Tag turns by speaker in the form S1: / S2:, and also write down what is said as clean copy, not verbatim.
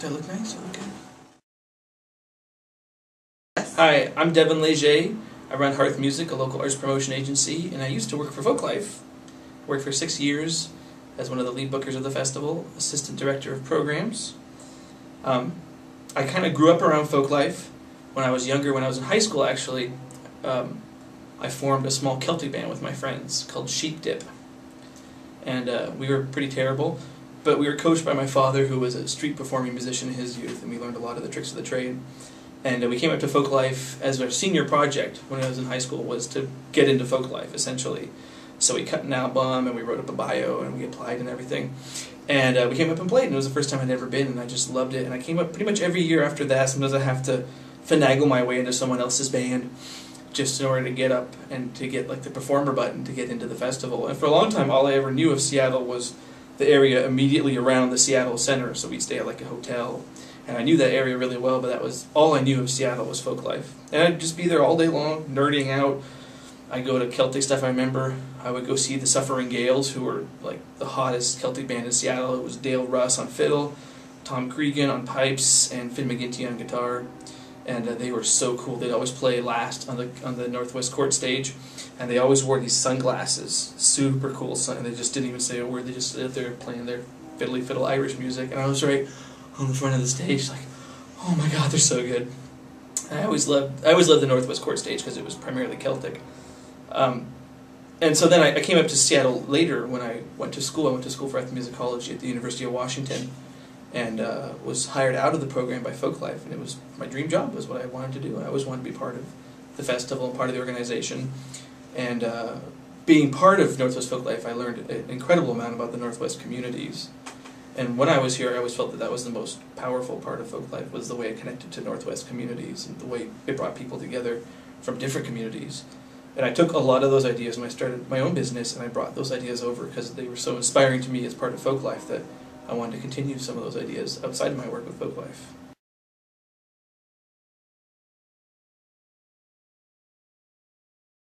S1: Do I look nice? I look good. Hi, I'm Devon Leger. I run Hearth Music, a local arts promotion agency, and I used to work for Folklife. Worked for 6 years as one of the lead bookers of the festival, assistant director of programs. I kind of grew up around Folklife. When I was younger, when I was in high school actually, I formed a small Celtic band with my friends called Sheep Dip. And we were pretty terrible, but we were coached by my father, who was a street performing musician in his youth, and we learned a lot of the tricks of the trade. And we came up to Folklife as our senior project when I was in high school, was to get into Folklife, essentially. So we cut an album, and we wrote up a bio, and we applied and everything. And we came up and played, and it was the first time I'd ever been, and I just loved it. And I came up pretty much every year after that. Sometimes I have to finagle my way into someone else's band, just in order to get up and to get like the performer button to get into the festival. And for a long time, all I ever knew of Seattle was the area immediately around the Seattle Center, so we'd stay at like a hotel. And I knew that area really well, but that was all I knew of Seattle was Folklife. And I'd just be there all day long, nerding out. I'd go to Celtic stuff. I remember I would go see the Suffering Gales, who were like the hottest Celtic band in Seattle. It was Dale Russ on fiddle, Tom Cregan on pipes, and Finn McGinty on guitar. And they were so cool. They'd always play last on the Northwest Court stage, and they always wore these sunglasses, super cool. And they just didn't even say a word. They just stood there playing their fiddly fiddle Irish music, and I was right on the front of the stage, like, oh my God, they're so good. I always loved the Northwest Court stage because it was primarily Celtic. And so then I came up to Seattle later when I went to school. I went to school for ethnomusicology at the University of Washington, and was hired out of the program by Folklife, and it was my dream job, was what I wanted to do. I always wanted to be part of the festival and part of the organization. And being part of Northwest Folklife, I learned an incredible amount about the Northwest communities. And when I was here, I always felt that was the most powerful part of Folklife, was the way it connected to Northwest communities and the way it brought people together from different communities. And I took a lot of those ideas when I started my own business, and I brought those ideas over because they were so inspiring to me as part of Folklife that I wanted to continue some of those ideas outside of my work with Folklife.